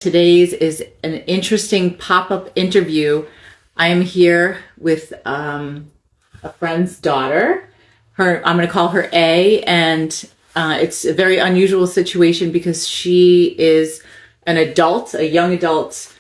Today's is an interesting pop-up interview. I am here with a friend's daughter. I'm going to call her A, and it's a very unusual situation because she is an adult, a young adult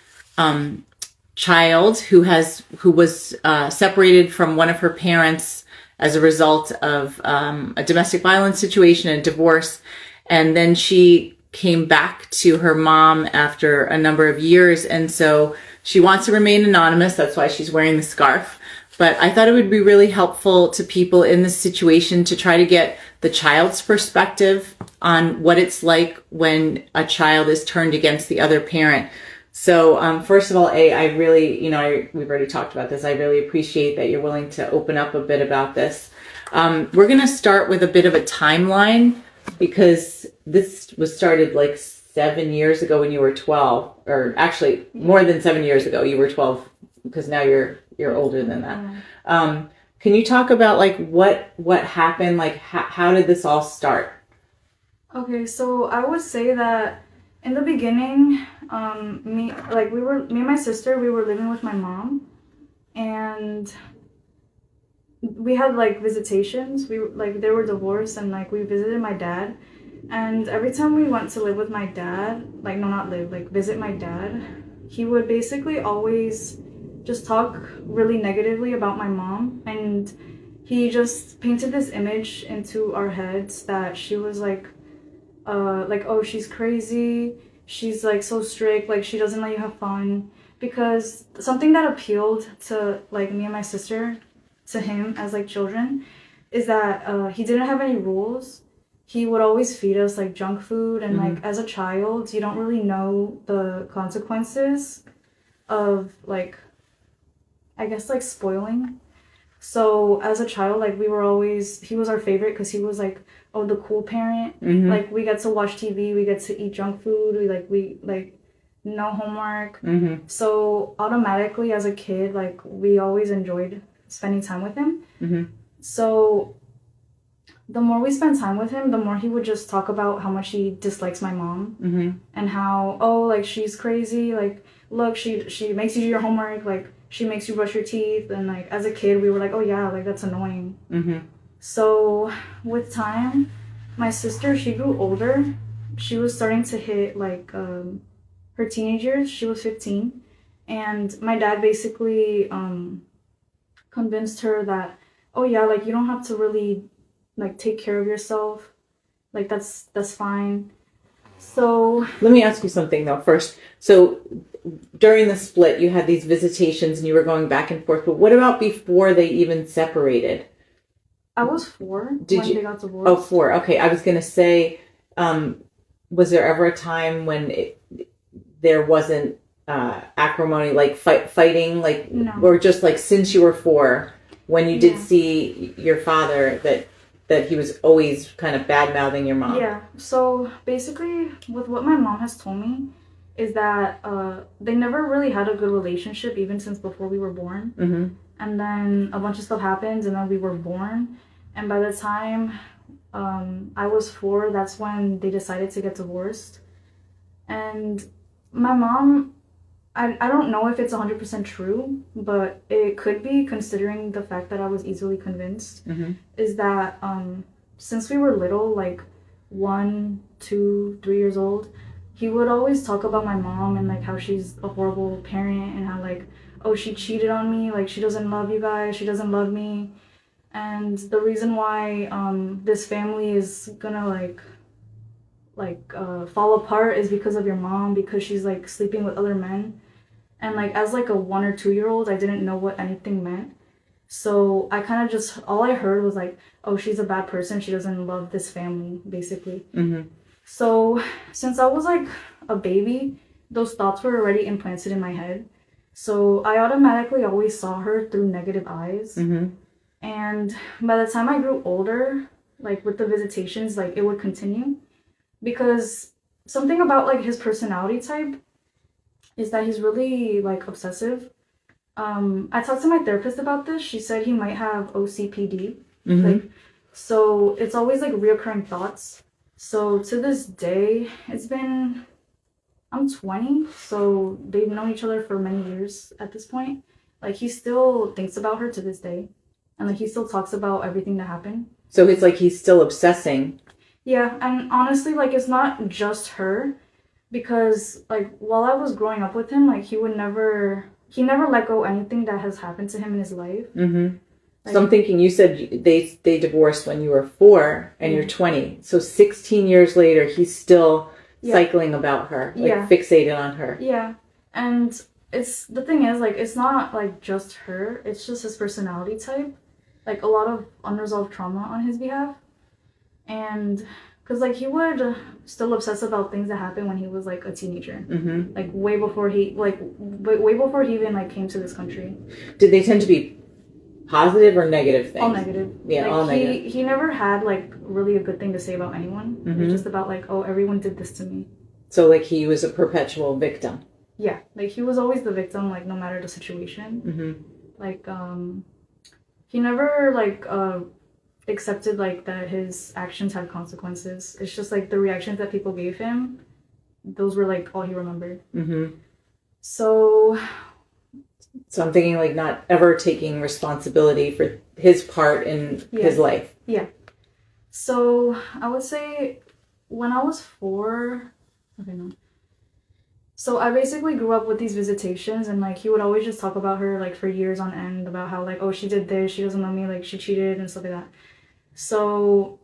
child who was separated from one of her parents as a result of a domestic violence situation and divorce, and then she came back to her mom after a number of years, and so she wants to remain anonymous. That's why she's wearing the scarf. But I thought it would be really helpful to people in this situation to try to get the child's perspective on what it's like when a child is turned against the other parent. So first of all, I really, we've already talked about this. I really appreciate that you're willing to open up a bit about this. We're going to start with a bit of a timeline, because this was started like 7 years ago when you were 12, or actually more than 7 years ago. You were 12 because now you're older than that. Can you talk about like what happened? Like how did this all start? Okay, so I would say that in the beginning, me and my sister, we were living with my mom, and we had like visitations. They were divorced, and like we visited my dad. And every time we went to live with my dad, visit my dad, he would basically always just talk really negatively about my mom. And he just painted this image into our heads that she was oh, she's crazy. She's like so strict. Like she doesn't let you have fun. Because something that appealed to like me and my sister, to him as like children, is that he didn't have any rules. He would always feed us like junk food, and like as a child you don't really know the consequences of like, I guess, like spoiling. So as a child, like he was our favorite because he was like, oh, the cool parent. Like we get to watch TV, we get to eat junk food, we no homework. So automatically as a kid, like we always enjoyed spending time with him. So the more we spent time with him, the more he would just talk about how much he dislikes my mom, and how, oh, like she's crazy, like look, she makes you do your homework, like she makes you brush your teeth. And like as a kid we were like, oh yeah, like that's annoying. So with time, my sister, she grew older. She was starting to hit like her teenage years. She was 15, and my dad basically convinced her that, oh yeah, like you don't have to really like take care of yourself, like that's fine. So let me ask you something though first. So during the split you had these visitations and you were going back and forth, but what about before they even separated? I was 4 when they got divorced. Oh, 4. Okay, I was gonna say, was there ever a time when there wasn't acrimony, like fighting, like no. Or just like since you were 4, when you did see your father, that he was always kind of bad-mouthing your mom? Yeah, so basically with what my mom has told me is that they never really had a good relationship even since before we were born. And then a bunch of stuff happened, and then we were born, and by the time I was 4, that's when they decided to get divorced. And my mom, I don't know if it's 100% true, but it could be, considering the fact that I was easily convinced, is that since we were little, like 1, 2, 3 years old, he would always talk about my mom and like how she's a horrible parent, and how like, oh, she cheated on me, like she doesn't love you guys, she doesn't love me. And the reason why this family is gonna fall apart is because of your mom, because she's like sleeping with other men. And like as like a 1 or 2 year old, I didn't know what anything meant. So I kind of just, all I heard was like, oh, she's a bad person, she doesn't love this family, basically. So since I was like a baby, those thoughts were already implanted in my head. So I automatically always saw her through negative eyes. And by the time I grew older, like with the visitations, like it would continue, because something about like his personality type is that he's really like obsessive. I talked to my therapist about this. She said he might have OCPD. So it's always like reoccurring thoughts. So to this day, it's been I'm 20, so they've known each other for many years at this point. Like, he still thinks about her to this day. And, like, he still talks about everything that happened. So it's like he's still obsessing. Yeah, and honestly, like, it's not just her. Because, like, while I was growing up with him, like, he never let go anything that has happened to him in his life. Mm-hmm. Like, So I'm thinking, you said they divorced when you were 4 and you're 20. So 16 years later, he's still cycling about her, like fixated on her. Yeah. And the thing is, like, it's not, like, just her. It's just his personality type. Like, a lot of unresolved trauma on his behalf. And, because, like, he would still obsess about things that happened when he was, like, a teenager. Mm-hmm. Like, way before he even, like, came to this country. Did they tend to be positive or negative things? All negative. Yeah, like, all negative. He never had, like, really a good thing to say about anyone. Mm-hmm. It's just about, like, oh, everyone did this to me. So, like, he was a perpetual victim. Yeah, like, he was always the victim, like, no matter the situation. Mm-hmm. Like, he never, like, accepted, like, that his actions had consequences. It's just, like, the reactions that people gave him, those were, like, all he remembered. Mm-hmm. So I'm thinking, like, not ever taking responsibility for his part in his life. Yeah. So I would say when I was 4, okay, no. So I basically grew up with these visitations, and, like, he would always just talk about her, like, for years on end, about how, like, oh, she did this, she doesn't love me, like, she cheated and stuff like that. So,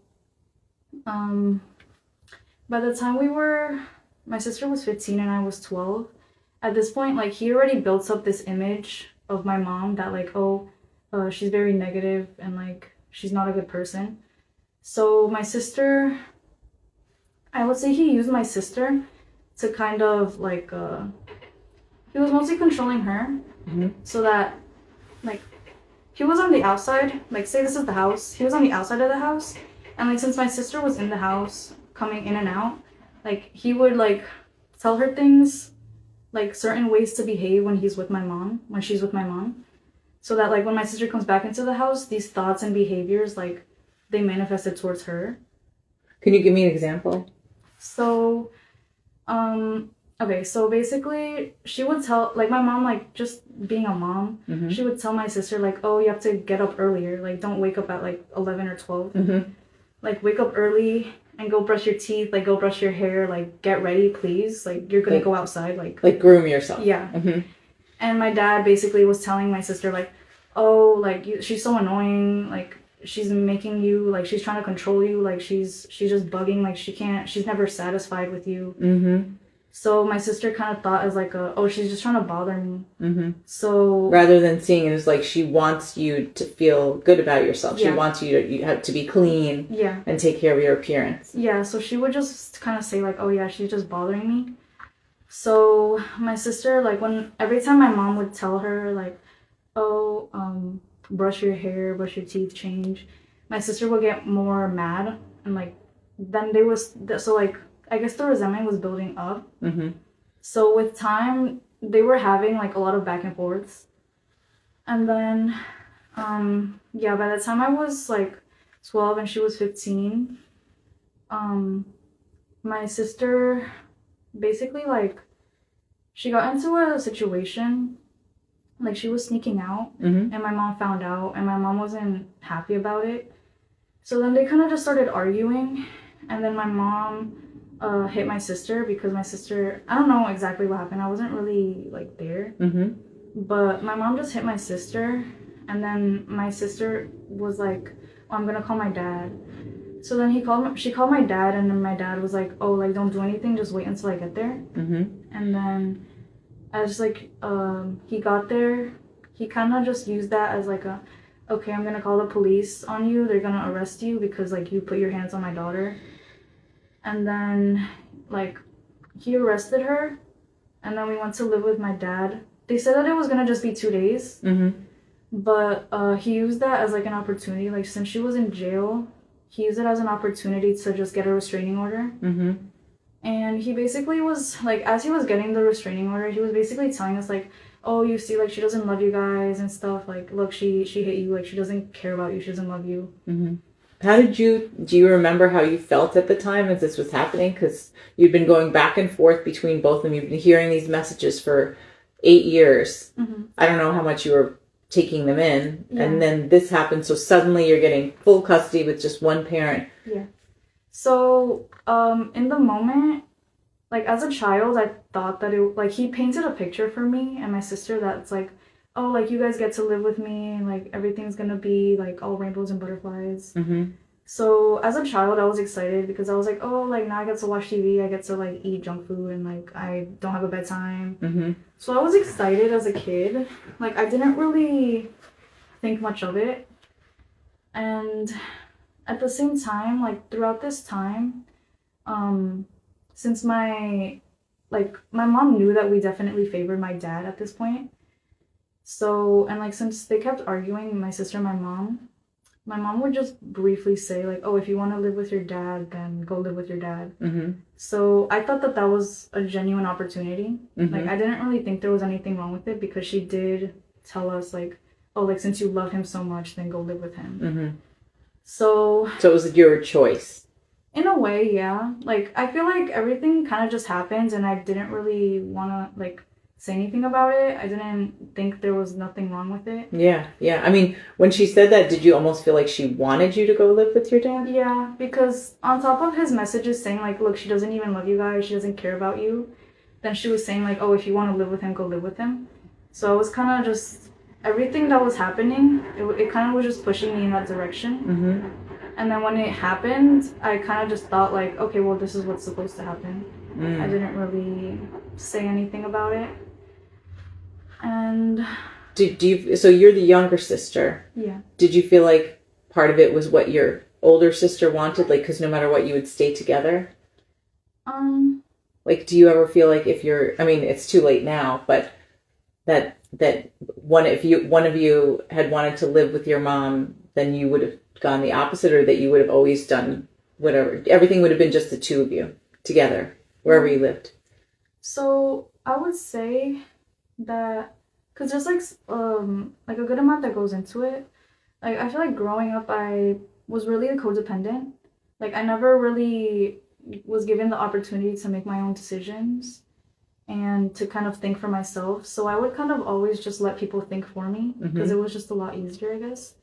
by the time my sister was 15 and I was 12, at this point, like, he already built up this image of my mom that, like, oh, she's very negative and, like, she's not a good person. So my sister, I would say he used my sister to kind of, like, he was mostly controlling her. Mm-hmm. So that, like, he was on the outside, like, say this is the house, he was on the outside of the house, and, like, since my sister was in the house, coming in and out, like, he would, like, tell her things, like, certain ways to behave when she's with my mom, so that, like, when my sister comes back into the house, these thoughts and behaviors, like, they manifested towards her. Can you give me an example? So, okay, so basically, she would tell, like, my mom, like, just being a mom, mm-hmm. she would tell my sister, like, oh, you have to get up earlier, like, don't wake up at, like, 11 or 12. Mm-hmm. Like, wake up early and go brush your teeth, like, go brush your hair, like, get ready, please, like, you're gonna go outside, like, groom yourself. Yeah. Mm-hmm. And my dad basically was telling my sister, like, oh, like, she's so annoying, like, she's making you, like, she's trying to control you, like, she's just bugging, like, she's never satisfied with you. Mm-hmm. So my sister kind of thought as, like, oh, she's just trying to bother me. Mm-hmm. So rather than seeing it as, like, she wants you to feel good about yourself. She wants you have to be clean. Yeah. And take care of your appearance. Yeah, so she would just kind of say, like, oh, yeah, she's just bothering me. So my sister, like, every time my mom would tell her, like, oh, brush your hair, brush your teeth, change, my sister would get more mad, and, like, then so, like, I guess the resentment was building up. Mm-hmm. So with time, they were having, like, a lot of back and forths. And then, by the time I was, like, 12 and she was 15, my sister basically, like, she got into a situation, like, she was sneaking out, mm-hmm. and my mom found out, and my mom wasn't happy about it. So then they kind of just started arguing, and then my mom hit my sister, because my sister, I don't know exactly what happened, I wasn't really, like, there, mm-hmm. but my mom just hit my sister, and then my sister was like, oh, I'm gonna call my dad. So then she called my dad, and then my dad was like, oh, like, don't do anything, just wait until I get there. Mm-hmm. And then as, like, he got there, he kind of just used that as, like, okay, I'm gonna call the police on you, they're gonna arrest you because, like, you put your hands on my daughter. And then, like, he arrested her, and then we went to live with my dad. They said that it was gonna just be 2 days, mm-hmm. but he used that as, like, an opportunity. Like, since she was in jail, he used it as an opportunity to just get a restraining order. Mm-hmm. And he basically was, like, as he was getting the restraining order, he was basically telling us, like, oh, you see, like, she doesn't love you guys and stuff. Like, look, she hit you. Like, she doesn't care about you. She doesn't love you. Mm-hmm. Do you remember how you felt at the time as this was happening? Because you'd been going back and forth between both of them. You've been hearing these messages for 8 years. Mm-hmm. I don't know how much you were taking them in. Yeah. And then this happened. So suddenly you're getting full custody with just one parent. Yeah. So, in the moment, like, as a child, I thought that like, he painted a picture for me and my sister that's like, oh, like, you guys get to live with me, and, like, everything's gonna be, like, all rainbows and butterflies. Mm-hmm. So, as a child, I was excited because I was like, oh, like, now I get to watch TV, I get to, like, eat junk food, and, like, I don't have a bedtime. Mm-hmm. So, I was excited as a kid. Like, I didn't really think much of it. And at the same time, like, throughout this time, since my mom knew that we definitely favored my dad at this point. So, and, like, since they kept arguing, my sister and my mom would just briefly say, like, oh, if you want to live with your dad, then go live with your dad. Mm-hmm. So I thought that was a genuine opportunity. Mm-hmm. Like, I didn't really think there was anything wrong with it because she did tell us, like, oh, like, since you love him so much, then go live with him. Mm-hmm. So it was your choice. In a way, yeah. Like, I feel like everything kind of just happened, and I didn't really want to, like, say anything about it. I didn't think there was nothing wrong with it. Yeah. I mean, when she said that, did you almost feel like she wanted you to go live with your dad? Yeah, because on top of his messages saying, like, look, she doesn't even love you guys, she doesn't care about you, then she was saying, like, oh, if you want to live with him, go live with him. So I was kind of just, everything that was happening, it kind of was just pushing me in that direction. Mm-hmm. And then when it happened, I kind of just thought, like, okay, well, this is what's supposed to happen. I didn't really say anything about it. And do you? So you're the younger sister. Yeah. Did you feel like part of it was what your older sister wanted? Like, because no matter what, you would stay together. Like, do you ever feel like if you're? I mean, it's too late now, but that one of you had wanted to live with your mom, then you would have gone the opposite, or that you would have always done whatever. Everything would have been just the two of you together wherever you lived. So I would say that, because there's like a good amount that goes into it. Like, I feel like growing up, I was really codependent. Like, I never really was given the opportunity to make my own decisions and to kind of think for myself. So I would kind of always just let people think for me because it was just a lot easier, I guess.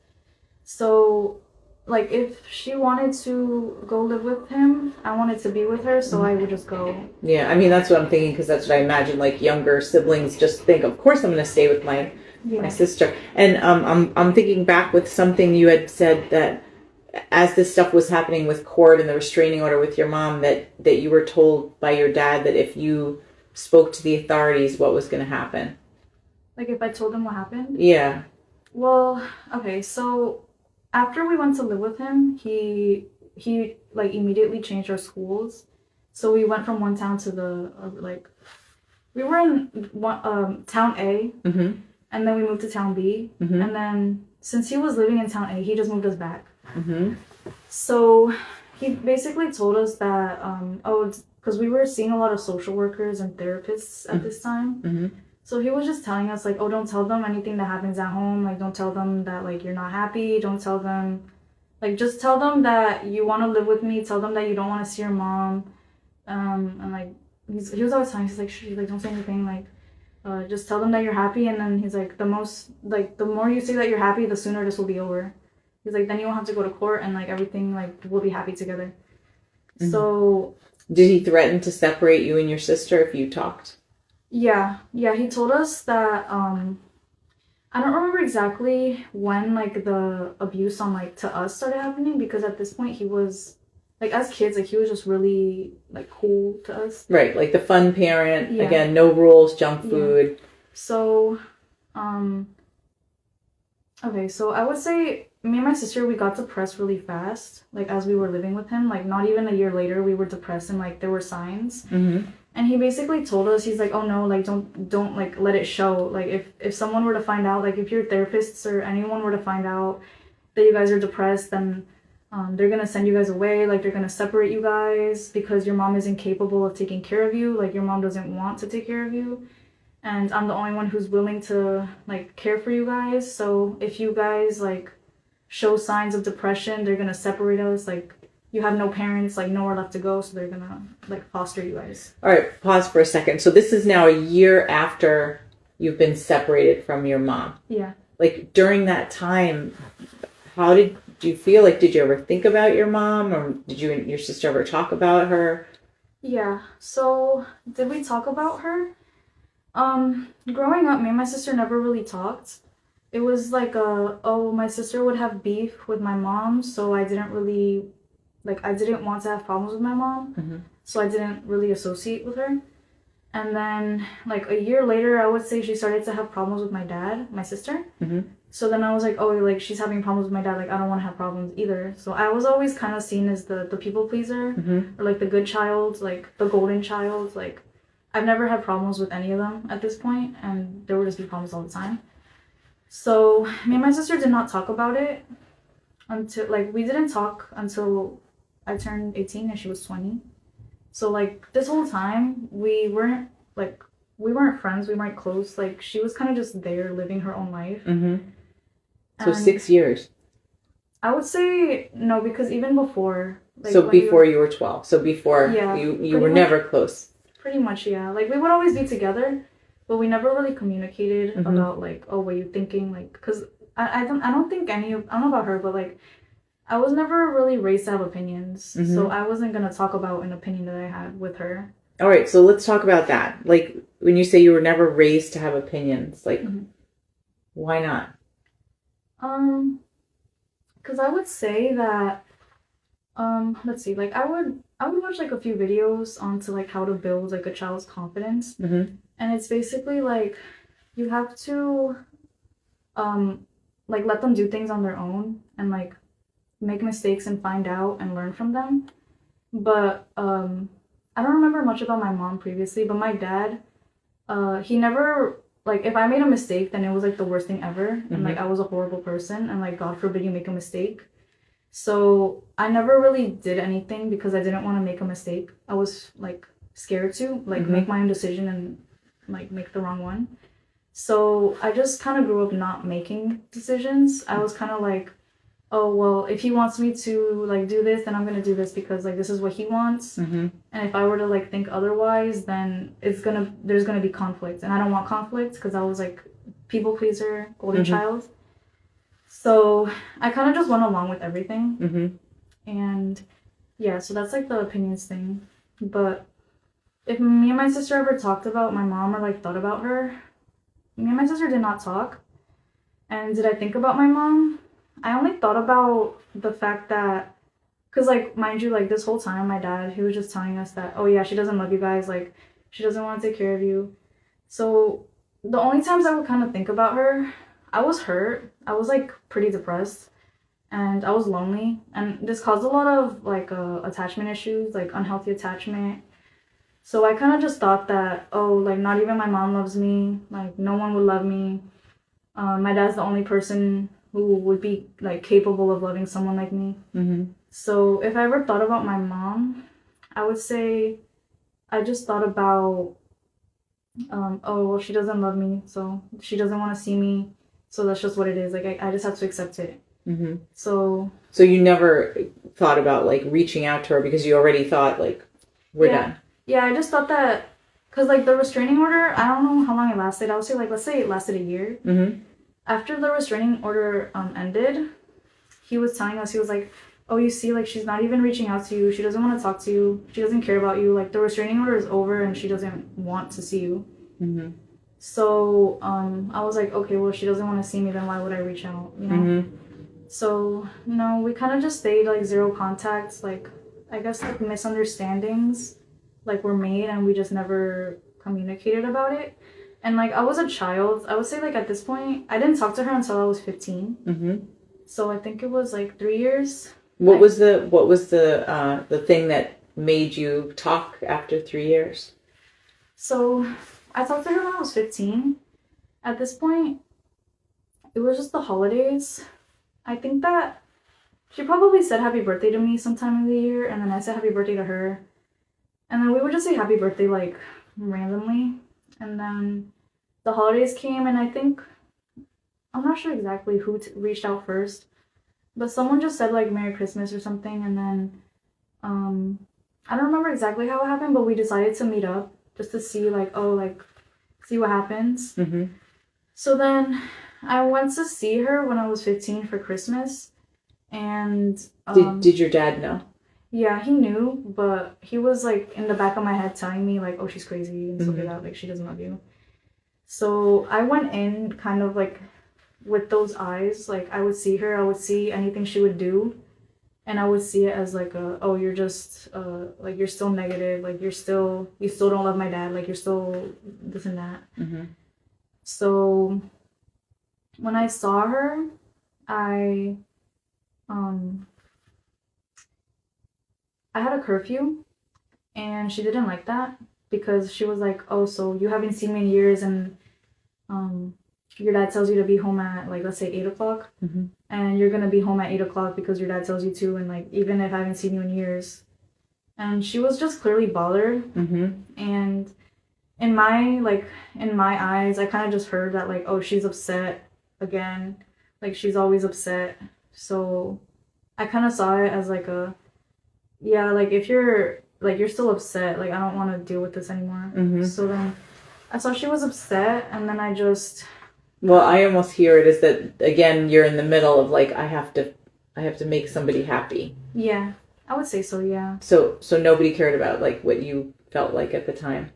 So, like, if she wanted to go live with him, I wanted to be with her, so I would just go. Yeah, I mean, that's what I'm thinking, because that's what I imagine, like, younger siblings just think, of course I'm going to stay with my sister. And I'm thinking back with something you had said, that as this stuff was happening with court and the restraining order with your mom, that you were told by your dad that if you spoke to the authorities, what was going to happen. Like, if I told them what happened? Yeah. Well, okay, so after we went to live with him, he like immediately changed our schools. So we went from one town to the we were in town A, and then we moved to town B, and then since he was living in town A, he just moved us back. So he basically told us that because we were seeing a lot of social workers and therapists at this time. So he was just telling us, like, oh, don't tell them anything that happens at home. Like, don't tell them that, like, you're not happy. Don't tell them, like, just tell them that you want to live with me. Tell them that you don't want to see your mom. And, like, he was always telling us, he's like, shh, like, don't say anything. Like, just tell them that you're happy. And then he's like, the more you say that you're happy, the sooner this will be over. He's like, then you won't have to go to court and, like, everything, like, we'll be happy together. So. Did he threaten to separate you and your sister if you talked? Yeah, he told us that, I don't remember exactly when, like, the abuse on, like, to us started happening, because at this point he was, like, as kids, like, he was just really, like, cool to us. Right, like the fun parent, again, no rules, junk food. So, okay, so I would say me and my sister, we got depressed really fast, like, as we were living with him. Like, not even a year later, we were depressed, and, like, there were signs. And he basically told us, he's like, oh no, like, don't like, let it show. Like, if someone were to find out, like, if your therapists or anyone were to find out that you guys are depressed, then they're gonna send you guys away. Like, they're gonna separate you guys because your mom isn't capable of taking care of you. Like, your mom doesn't want to take care of you. And I'm the only one who's willing to, like, care for you guys. So if you guys, like, show signs of depression, they're gonna separate us. Like, you have no parents, like nowhere left to go, so they're gonna like foster you guys. All right, pause for a second. So this is now a year after you've been separated from your mom. Yeah. Like, during that time, how did you feel? Like, did you ever think about your mom, or did you and your sister ever talk about her? Yeah. So did we talk about her? Growing up, me and my sister never really talked. It was like my sister would have beef with my mom, so I didn't really, like, I didn't want to have problems with my mom, Mm-hmm. so I didn't really associate with her. And then, like, a year later, I would say she started to have problems with my dad, my sister. Mm-hmm. So then I was like, oh, like, she's having problems with my dad. Like, I don't want to have problems either. So I was always kind of seen as the people pleaser, Mm-hmm. or, like, the good child, like, the golden child. Like, I've never had problems with any of them at this point, and there would just be problems all the time. So me and my sister did not talk about it until, like, we didn't talk until I turned 18 and she was 20. So, like, this whole time, we weren't friends, we weren't close. Like, she was kind of just there living her own life. Mm-hmm. So And 6 years. I would say no, because even before, like, So when before you were 12. So before Yeah, you pretty were much. never close. pretty much, yeah. Like, we would always be together, but we never really communicated Mhm. about, like, oh, what you thinking, like, because I don't think I don't know about her, but, like, I was never really raised to have opinions, so Mhm. I wasn't gonna talk about an opinion that I had with her. All right, so let's talk about that. Like, when you say you were never raised to have opinions, like, Mhm. why not? Because I would say that, let's see, like, I would watch, like, a few videos onto, like, how to build, like, a child's confidence, Mm-hmm. and it's basically, like, you have to, like, let them do things on their own, and, like, make mistakes and find out and learn from them. But, I don't remember much about my mom previously, but my dad, he never, like, if I made a mistake, then it was, like, the worst thing ever, and, like, I was a horrible person, and, like, God forbid you make a mistake. So I never really did anything because I didn't want to make a mistake. I was, like, scared to, like, Mhm. make my own decision and, like, make the wrong one. So I just kind of grew up not making decisions. I was kind of like, oh, well, if he wants me to, like, do this, then I'm going to do this because, like, this is what he wants. Mm-hmm. And if I were to, like, think otherwise, then there's going to be conflict. And I don't want conflict because I was, like, people pleaser, golden Mhm. child. So I kind of just went along with everything. Mm-hmm. And yeah, so that's, like, the opinions thing. But if me and my sister ever talked about my mom or, like, thought about her, me and my sister did not talk. And did I think about my mom? I only thought about the fact that, because, like, mind you, like, this whole time, my dad, he was just telling us that, oh, yeah, she doesn't love you guys. Like, she doesn't want to take care of you. So the only times I would kind of think about her, I was hurt. I was, like, pretty depressed. And I was lonely. And this caused a lot of, like, attachment issues, like, unhealthy attachment. So I kind of just thought that, oh, like, not even my mom loves me. Like, no one would love me. My dad's the only person who would be, like, capable of loving someone like me. Mm-hmm. So if I ever thought about my mom, I would say I just thought about, oh, well, she doesn't love me, so she doesn't want to see me, so that's just what it is. Like, I just have to accept it. Mm-hmm. So you never thought about, like, reaching out to her because you already thought, like, we're done. Yeah, I just thought that, because, like, the restraining order, I don't know how long it lasted. I would say, like, let's say it lasted a year. Mm-hmm. After the restraining order ended, he was telling us, he was like, oh, you see, like, she's not even reaching out to you. She doesn't want to talk to you. She doesn't care about you. Like, the restraining order is over and she doesn't want to see you. Mm-hmm. So I was like, okay, well, she doesn't want to see me, then why would I reach out, you know? Mm-hmm. So, no, we kind of just stayed, like, zero contacts. Like, I guess, like, misunderstandings, like, were made and we just never communicated about it. And, like, I was a child. I would say, like, at this point, I didn't talk to her until I was 15. Mm-hmm. So I think it was, like, 3 years. What was the thing that made you talk after 3 years? So I talked to her when I was 15. At this point, it was just the holidays. I think that she probably said happy birthday to me sometime in the year, and then I said happy birthday to her. And then we would just say happy birthday, like, randomly. And then the holidays came, and I think, I'm not sure exactly who reached out first, But someone just said like Merry Christmas or something, and then I don't remember exactly how it happened, but we decided to meet up just to see like, oh, like see what happens. Mm-hmm. So then I went to see her when I was 15 for Christmas, and Did your dad know? yeah, he knew, but he was like in the back of my head telling me like, oh, she's crazy and stuff like Mm-hmm. that, like she doesn't love you. So I went in kind of like with those eyes, like I would see her, I would see anything she would do, and I would see it as like a, oh, you're just like you're still negative, like you still don't love my dad, like you're still this and that. Mm-hmm. So when I saw her, I um I had a curfew, and she didn't like that because she was like, oh, so you haven't seen me in years, and um your dad tells you to be home at like, let's say 8 o'clock, Mm-hmm. and you're gonna be home at 8 o'clock because your dad tells you to, and like even if I haven't seen you in years. And she was just clearly bothered. Mm-hmm. And in my eyes, I kind of just heard that like, oh, she's upset again, like she's always upset. So I kind of saw it as like a, yeah, like if you're still upset, like I don't want to deal with this anymore. Mm-hmm. So then I saw she was upset, and then I just, Well, I almost hear it as that again. You're in the middle of like I have to make somebody happy. yeah, I would say so, yeah. So nobody cared about like what you felt like at the time.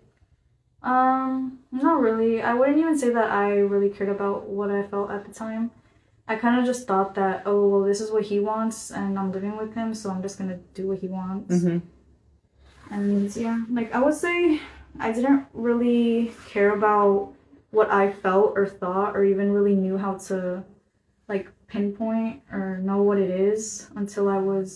Not really. I wouldn't even say that I really cared about what I felt at the time. I kind of just thought that, oh, well, this is what he wants, and I'm living with him, so I'm just gonna do what he wants. Mm-hmm. And yeah, like I would say I didn't really care about what I felt or thought or even really knew how to like pinpoint or know what it is until I would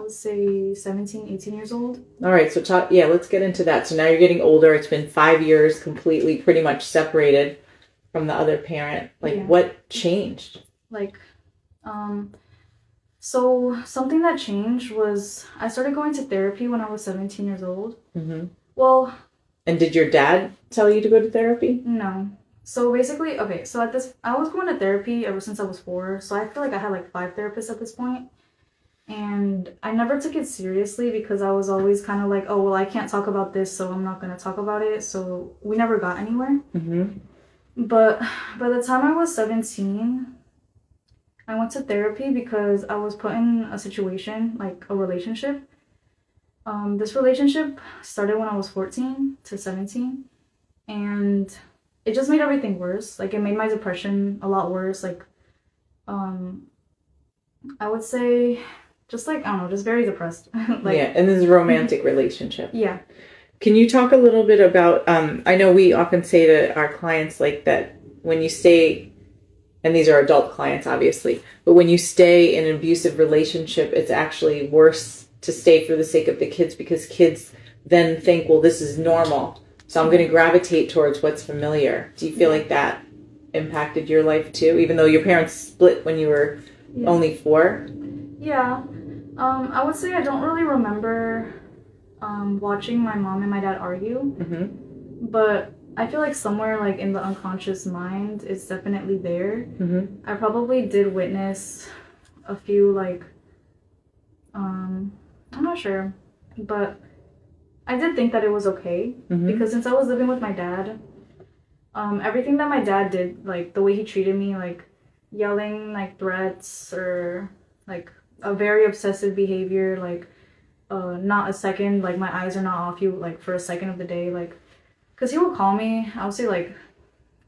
say 17, 18 years old. All right, so let's get into that. So now you're getting older. It's been 5 years completely, pretty much separated from the other parent. Like, Yeah. what changed? Like, so something that changed was I started going to therapy when I was 17 years old. Mm-hmm. Well, And did your dad tell you to go to therapy? no. So basically, okay, so I was going to therapy ever since I was 4, so I feel like I had like 5 therapists at this point. And I never took it seriously because I was always kind of like, oh, well, I can't talk about this, so I'm not going to talk about it. So we never got anywhere. Mm-hmm. But by the time I was 17, I went to therapy because I was put in a situation, like a relationship. This relationship started when I was 14 to 17, and it just made everything worse. Like, it made my depression a lot worse. Like, I would say just like, I don't know, just very depressed. Like, Yeah, and this is a romantic relationship. yeah. Can you talk a little bit about, I know we often say to our clients like that when you stay, and these are adult clients obviously, but when you stay in an abusive relationship, it's actually worse to stay for the sake of the kids because kids then think, well, this is normal. So I'm going to gravitate towards what's familiar. Do you feel like that impacted your life too, even though your parents split when you were only 4? Yeah. I would say I don't really remember watching my mom and my dad argue, Mm-hmm. but I feel like somewhere like in the unconscious mind, it's definitely there. Mm-hmm. I probably did witness a few like, I'm not sure, but I did think that it was okay because since I was living with my dad, everything that my dad did, like the way he treated me, like yelling, like threats, or like a very obsessive behavior, like not a second, like my eyes are not off you, like for a second of the day, like, because he would call me, I would say like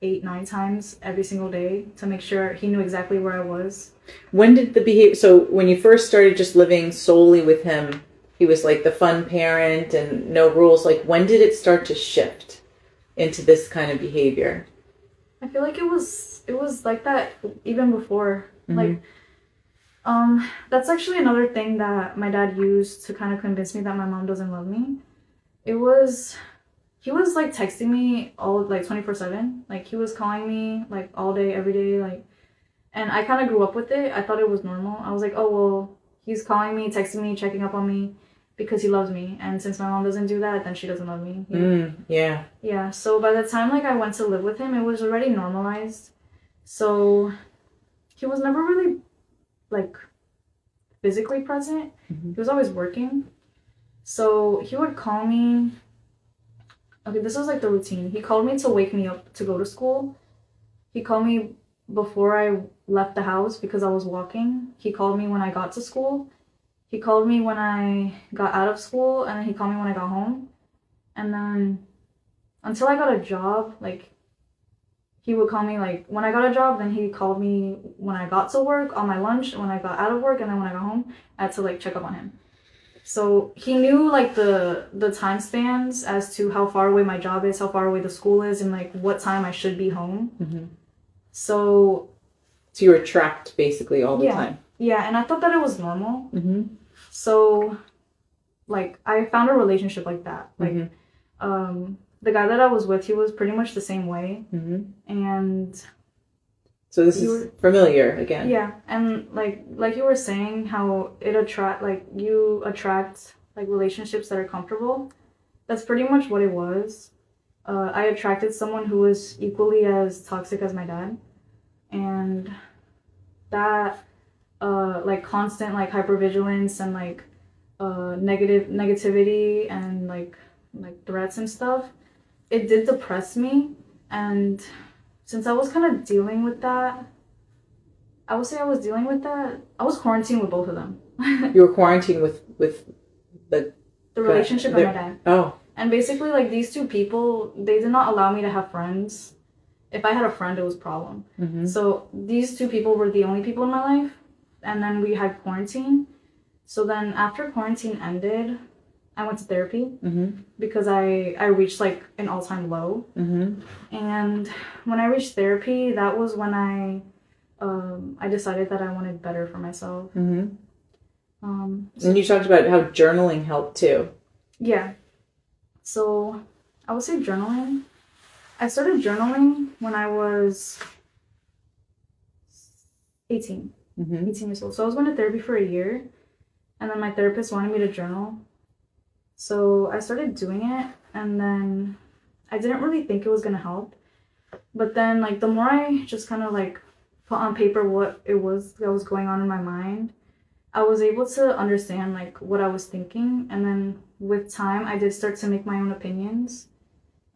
8-9 times every single day to make sure he knew exactly where I was. When did the behavior, so when you first started just living solely with him, he was like the fun parent and no rules, like when did it start to shift into this kind of behavior? I feel like it was like that even before. Like, that's actually another thing that my dad used to kind of convince me that my mom doesn't love me. He was like texting me all like 24/7. Like, he was calling me like all day, every day, like, and I kind of grew up with it. I thought it was normal. I was like, oh, well, he's calling me, texting me, checking up on me because he loves me. And since my mom doesn't do that, then she doesn't love me. Yeah. Yeah, so by the time like I went to live with him, it was already normalized. So he was never really like physically present. Mm-hmm. He was always working. So he would call me. Okay, this was like the routine. He called me to wake me up to go to school. He called me before I left the house because I was walking. He called me when I got to school. He called me when I got out of school, and then he called me when I got home. And then until I got a job, like, he would call me, like, when I got a job, then he called me when I got to work, on my lunch, when I got out of work, and then when I got home, I had to, like, check up on him. So he knew, like, the time spans as to how far away my job is, how far away the school is, and, like, what time I should be home. Mm-hmm. So you were tracked basically all the time. Yeah, and I thought that it was normal. Mm-hmm. So, like, I found a relationship like that. Like, Mm-hmm. The guy that I was with, he was pretty much the same way. Mm-hmm. And so this is familiar again. Yeah, and like you were saying, how you attract like relationships that are comfortable. That's pretty much what it was. I attracted someone who was equally as toxic as my dad, and that like constant like hypervigilance and like negativity and like threats and stuff, it did depress me. And since I was kind of dealing with that, I would say I was dealing with that. I was quarantined with both of them. You were quarantined with the relationship and my dad. Oh. And basically, like, these two people, they did not allow me to have friends. If I had a friend, it was a problem. Mm-hmm. So these two people were the only people in my life. And then we had quarantine. So then after quarantine ended, I went to therapy. Mm-hmm. Because I reached like an all-time low. Mm-hmm. And when I reached therapy, that was when I decided that I wanted better for myself. Mm-hmm. And you talked about how journaling helped too. Yeah. So I would say journaling. I started journaling when I was 18. Mm-hmm. 18 years old. So I was going to therapy for a year. And then my therapist wanted me to journal. So I started doing it. And then I didn't really think it was going to help. But then, like, the more I just kind of, like, put on paper what it was that was going on in my mind, I was able to understand, like, what I was thinking. And then with time, I did start to make my own opinions.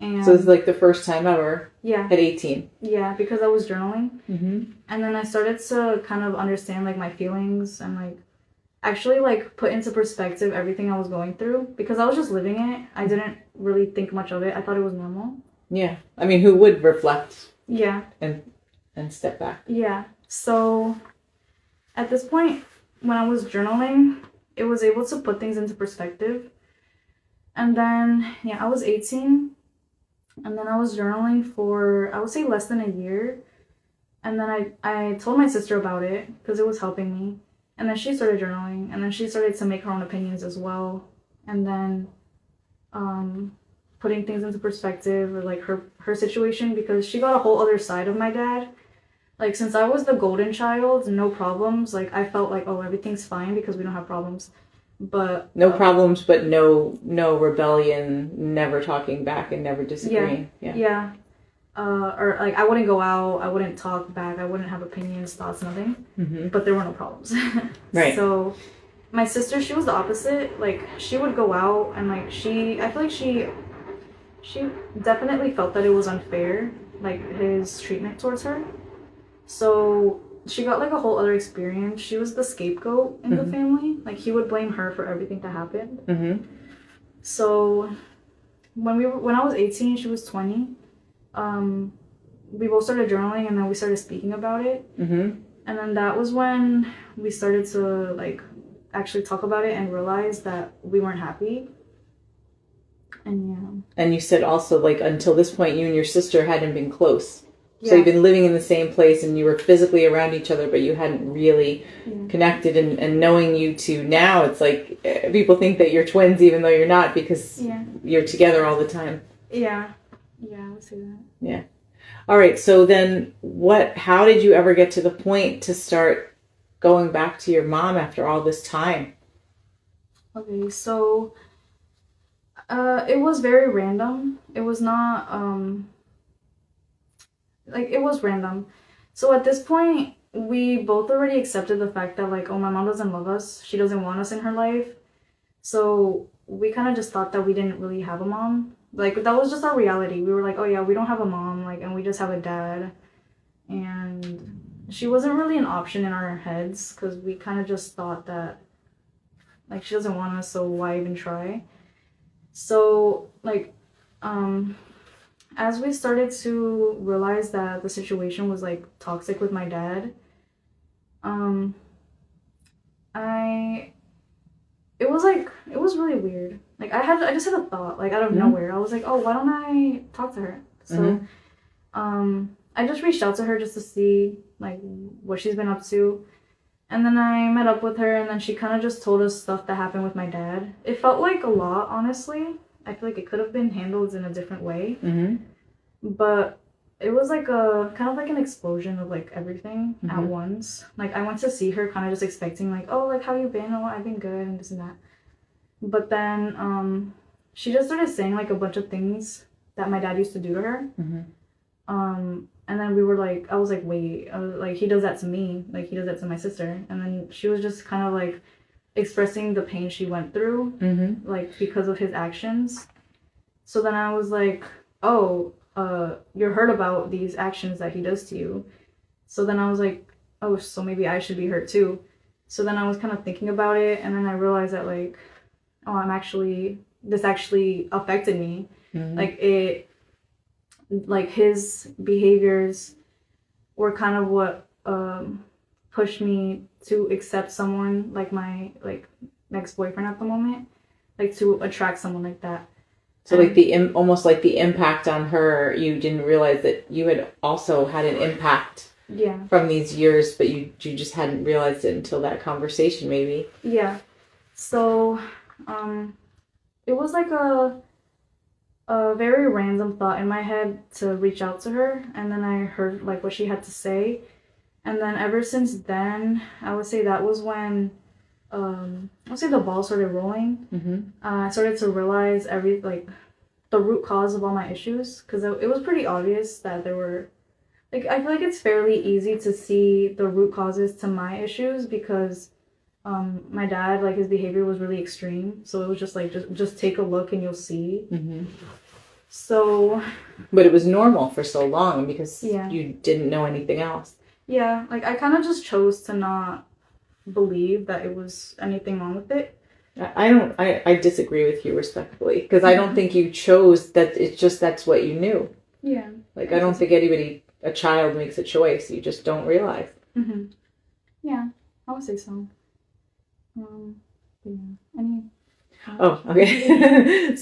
And so it's like the first time ever. Yeah. At 18. Yeah, because I was journaling. Mm-hmm. And then I started to kind of understand, like, my feelings and, like, actually, like, put into perspective everything I was going through. Because I was just living it. I didn't really think much of it. I thought it was normal. Yeah. I mean, who would reflect? Yeah. And step back. Yeah. So at this point, when I was journaling, it was able to put things into perspective. And then, yeah, I was 18. And then I was journaling for, I would say, less than a year. And then I told my sister about it because it was helping me. And then she started journaling. And then she started to make her own opinions as well. And then putting things into perspective, or like her situation, because she got a whole other side of my dad. Like, since I was the golden child, no problems, like, I felt like, oh, everything's fine because we don't have problems. But no problems, but no rebellion, never talking back and never disagreeing. Yeah. Or like, I wouldn't go out, I wouldn't talk back, I wouldn't have opinions, thoughts, nothing. Mm-hmm. But there were no problems. Right. So my sister, she was the opposite. Like, she would go out and like I feel like she definitely felt that it was unfair, like, his treatment towards her. So she got like a whole other experience. She was the scapegoat in the family. Like, he would blame her for everything that happened. Mm-hmm. So when I was 18, she was 20. We both started journaling, and then we started speaking about it. Mm-hmm. And then that was when we started to like actually talk about it and realize that we weren't happy. And yeah. And you said also, like, until this point, you and your sister hadn't been close. Yeah. So you've been living in the same place and you were physically around each other, but you hadn't really connected. And knowing you two now, it's like people think that you're twins even though you're not, because you're together all the time. Yeah. Yeah, I would say that. Yeah. All right. So then how did you ever get to the point to start going back to your mom after all this time? Okay, so it was very random. It was not, it was random. So at this point, we both already accepted the fact that like, oh, my mom doesn't love us. She doesn't want us in her life. So we kind of just thought that we didn't really have a mom. Like, that was just our reality. We were like, oh yeah, we don't have a mom, like, and we just have a dad. And she wasn't really an option in our heads because we kind of just thought that, like, she doesn't want us, so why even try? So, like, as we started to realize that the situation was, like, toxic with my dad, it was really weird. Like, I just had a thought, like, out of nowhere. I was like, oh, why don't I talk to her? So, I just reached out to her just to see, like, what she's been up to. And then I met up with her, and then she kind of just told us stuff that happened with my dad. It felt like a lot, honestly. I feel like it could have been handled in a different way. But it was like a kind of like an explosion of like everything at once. Like, I went to see her kind of just expecting like, oh, like, how you been? Oh, I've been good and this and that. But then she just started saying like a bunch of things that my dad used to do to her. And then we were like, I was like, wait, like, he does that to me, like, he does that to my sister. And then she was just kind of like expressing the pain she went through, like, because of his actions. So then I was like, oh, you're hurt about these actions that he does to you. So then I was like, oh, so maybe I should be hurt too. So then I was kind of thinking about it, and then I realized that like, oh, this actually affected me. Like his behaviors were kind of what pushed me to accept someone like my ex-boyfriend at the moment, like to attract someone like that. So like almost like the impact on her, you didn't realize that you had also had an impact from these years, but you just hadn't realized it until that conversation maybe. Yeah. So it was like a very random thought in my head to reach out to her, and then I heard like what she had to say, and then ever since then, I would say that was when I would say the ball started rolling. I started to realize the root cause of all my issues, because it was pretty obvious that there were, like, I feel like it's fairly easy to see the root causes to my issues because my dad, like, his behavior was really extreme, so it was just like just take a look and you'll see. So, but it was normal for so long because you didn't know anything else. Yeah, like, I kind of just chose to not believe that it was anything wrong with it. I disagree with you respectfully, because I don't think you chose that. It's just that's what you knew. Yeah. Like, I don't think a child makes a choice. You just don't realize. Yeah, I would say so. Oh, okay.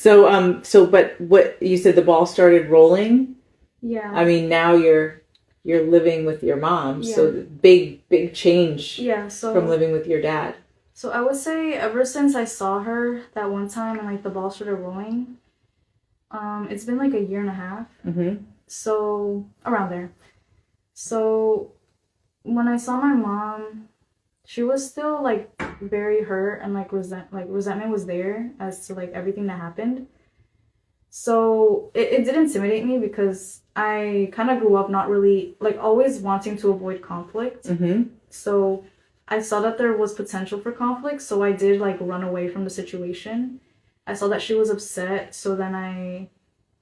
But what you said, the ball started rolling. Yeah. I mean, now you're living with your mom, so big change. Yeah. So from living with your dad. So I would say ever since I saw her that one time and like the ball started rolling, it's been like a year and a half. So around there. So when I saw my mom, she was still like very hurt, and like resentment was there as to like everything that happened. So it did intimidate me because I kind of grew up not really, like, always wanting to avoid conflict. So I saw that there was potential for conflict, so I did like run away from the situation. I saw that she was upset, so then I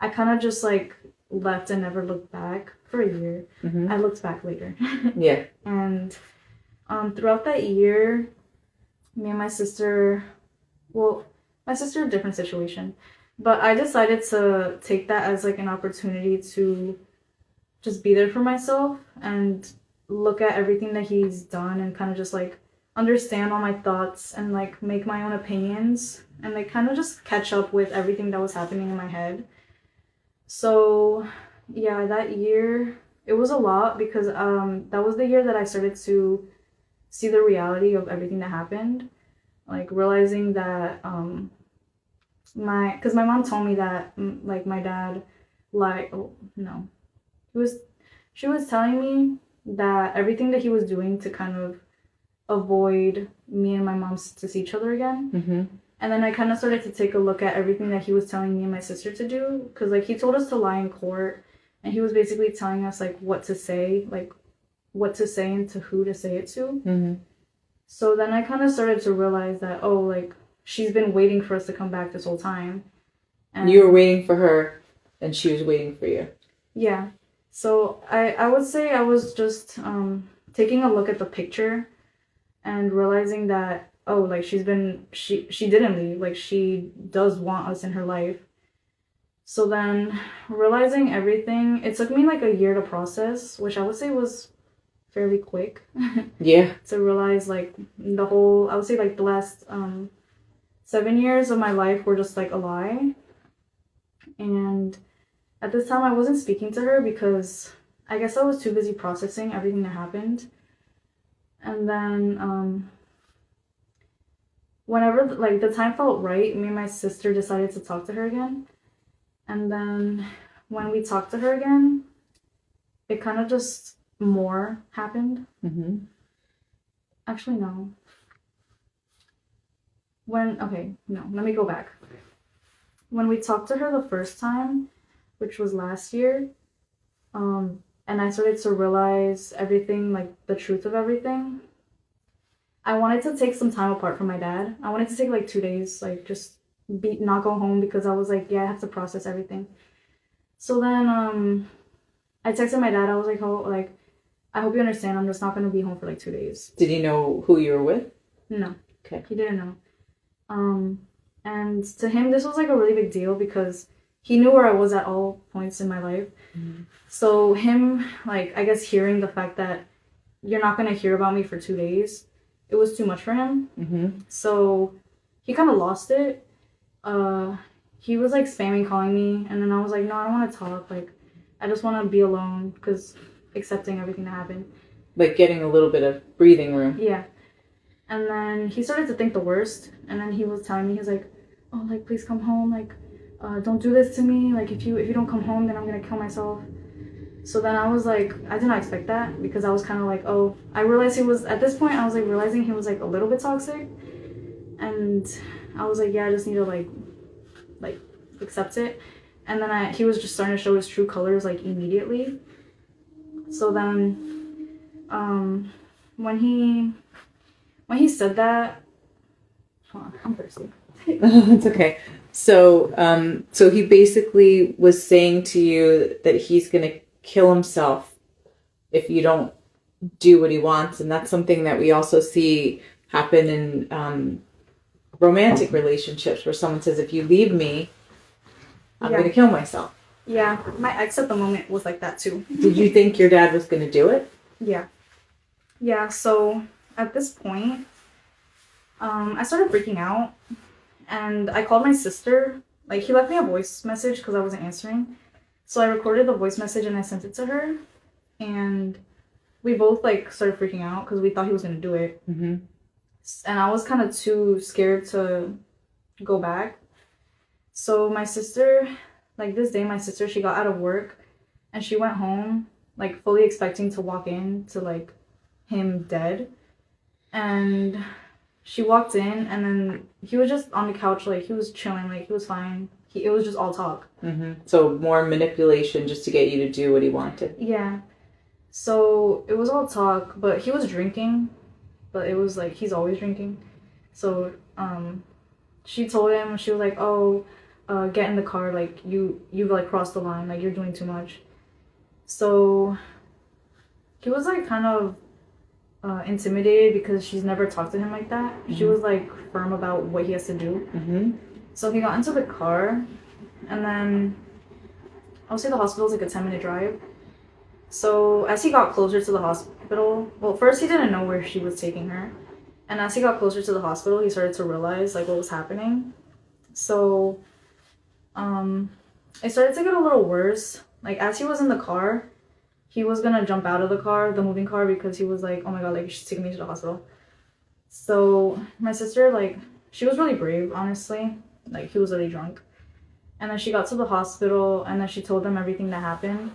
kind of just like left and never looked back for a year. I looked back later. Yeah. And throughout that year, me and my sister, a different situation, but I decided to take that as like an opportunity to just be there for myself and look at everything that he's done and kind of just like understand all my thoughts and like make my own opinions and like kind of just catch up with everything that was happening in my head. So yeah, that year it was a lot because that was the year that I started to see the reality of everything that happened, like realizing that because my mom told me that like my dad, like, she was telling me that everything that he was doing to kind of avoid me and my mom to see each other again. And then I kind of started to take a look at everything that he was telling me and my sister to do, because like he told us to lie in court, and he was basically telling us like what to say, like what to say and to who to say it to. Mm-hmm. So then I kind of started to realize that, oh, like, she's been waiting for us to come back this whole time. And You were waiting for her, and she was waiting for you. yeah. So I would say I was just taking a look at the picture and realizing that, oh, like, she didn't leave. Like, she does want us in her life. So then realizing everything, it took me like a year to process, which I would say was fairly quick. Yeah. To realize, like, I would say, like, the last 7 years of my life were just like a lie. And at this time I wasn't speaking to her because I guess I was too busy processing everything that happened. And then whenever, like, the time felt right, me and my sister decided to talk to her again. And then when we talked to her again, it kind of just more happened. Mm-hmm. Actually, no. Let me go back. When we talked to her the first time, which was last year, and I started to realize everything, like, the truth of everything, I wanted to take some time apart from my dad. I wanted to take, like, 2 days, like, just not go home, because I was like, yeah, I have to process everything. So then, I texted my dad. I was like, oh, like, I hope you understand, I'm just not going to be home for, like, 2 days. Did he know who you were with? No. Okay. He didn't know. And to him, this was, like, a really big deal because he knew where I was at all points in my life. Mm-hmm. So him, like, I guess hearing the fact that you're not going to hear about me for 2 days, it was too much for him. Mm-hmm. So he kind of lost it. He was, like, spamming calling me, and then I was like, no, I don't want to talk. Like, I just want to be alone, because accepting everything that happened. Like, getting a little bit of breathing room. Yeah. And then he started to think the worst, and then he was telling me, he was like, oh, like, please come home, like, don't do this to me, like, if you don't come home, then I'm gonna kill myself. So then I was like, I did not expect that, because I was kind of like, oh, I realized at this point, I was, like, realizing he was, like, a little bit toxic, and I was like, yeah, I just need to, like, accept it. And then he was just starting to show his true colors, like, immediately. So then, when he said that, hold on, I'm thirsty. It's okay. So, so he basically was saying to you that he's going to kill himself if you don't do what he wants, and that's something that we also see happen in romantic relationships, where someone says, "If you leave me, I'm going to kill myself." Yeah, my ex at the moment was like that too. Did you think your dad was going to do it? Yeah. Yeah, so at this point, I started freaking out, and I called my sister. Like, he left me a voice message because I wasn't answering. So I recorded the voice message and I sent it to her, and we both, like, started freaking out because we thought he was going to do it. Mm-hmm. And I was kind of too scared to go back. So my sister, like, this day, my sister, she got out of work and she went home, like, fully expecting to walk in to, like, him dead. And she walked in, and then he was just on the couch, like, he was chilling, like, he was fine. It was just all talk. Mm-hmm. So more manipulation just to get you to do what he wanted. Yeah. So it was all talk, but he was drinking, but it was like, he's always drinking. So she told him, she was like, oh, get in the car, like, you've, like, crossed the line, like, you're doing too much. So he was, like, kind of intimidated because she's never talked to him like that. Mm-hmm. She was, like, firm about what he has to do. Mm-hmm. So he got into the car, and then I would say the hospital is like a 10-minute drive. So as he got closer to the hospital, well, first he didn't know where she was taking her, and as he got closer to the hospital, he started to realize, like, what was happening. So it started to get a little worse. Like, as he was in the car, he was gonna jump out of the moving car, because he was like, oh my god, like, she's taking me to the hospital. So my sister, like, she was really brave, honestly. Like, he was really drunk. And then she got to the hospital, and then she told them everything that happened.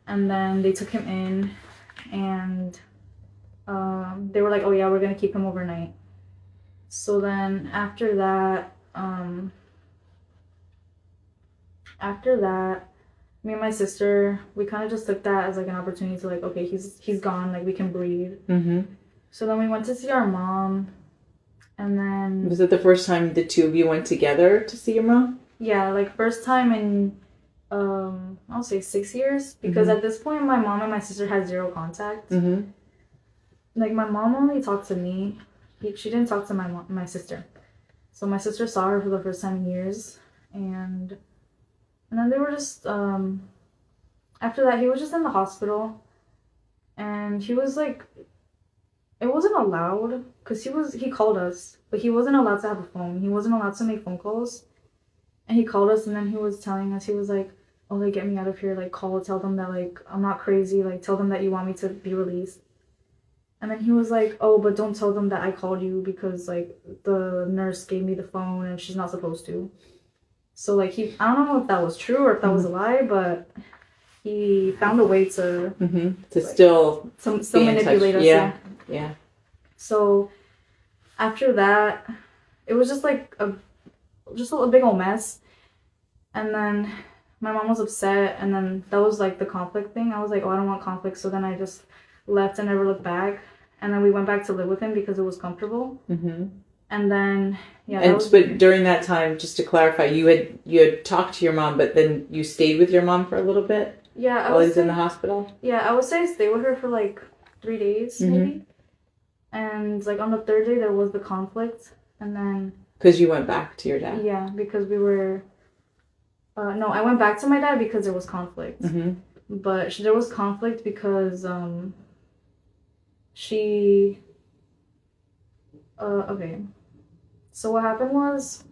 And then they took him in, and they were like, oh yeah, we're gonna keep him overnight. So then after that, me and my sister, we kind of just took that as like an opportunity to like, okay, he's gone, like we can breathe. So then we went to see our mom, and then Was it the first time the two of you went together to see your mom? yeah, like first time in I'll say 6 years, because at this point my mom and my sister had zero contact. Like my mom only talked to me. She didn't talk to my sister. So my sister saw her for the first time in years, and then they were just after that he was just in the hospital, and he was like, it wasn't allowed because he called us, but he wasn't allowed to have a phone. He wasn't allowed to make phone calls, and he called us, and then he was telling us, he was like, oh, like, get me out of here, like, tell them that, like, I'm not crazy, like, tell them that you want me to be released. And then he was like, oh, but don't tell them that I called you because, like, the nurse gave me the phone and she's not supposed to. So, like, I don't know if that was true or if that was a lie, but he found a way to... To still manipulate us. Yeah. So, after that, it was just, like, a big old mess. And then my mom was upset, and then that was, like, the conflict thing. I was like, oh, I don't want conflict, so then I just left and never looked back. And then we went back to live with him because it was comfortable. And then, but during that time, just to clarify, you had talked to your mom, but then you stayed with your mom for a little bit? Yeah. While he was in the hospital? Yeah, I would say I stayed with her for, like, 3 days, maybe. And, like, on the third day, there was the conflict. And then... Because you went back to your dad? Yeah, because we were... no, I went back to my dad because there was conflict. But there was conflict because, she... okay. So what happened was...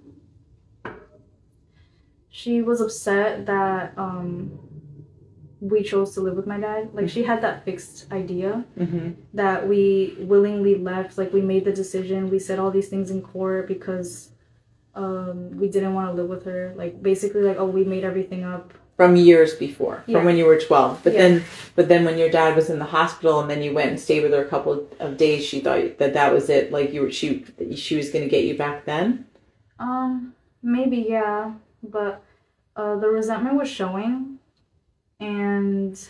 She was upset that, we chose to live with my dad. Like, she had that fixed idea that we willingly left. Like, we made the decision. We said all these things in court because we didn't want to live with her. Like, basically, like, oh, we made everything up. From years before, from when you were 12. But then when your dad was in the hospital and then you went and stayed with her a couple of days, she thought that was it. Like, she was going to get you back then? Maybe, yeah. But the resentment was showing. And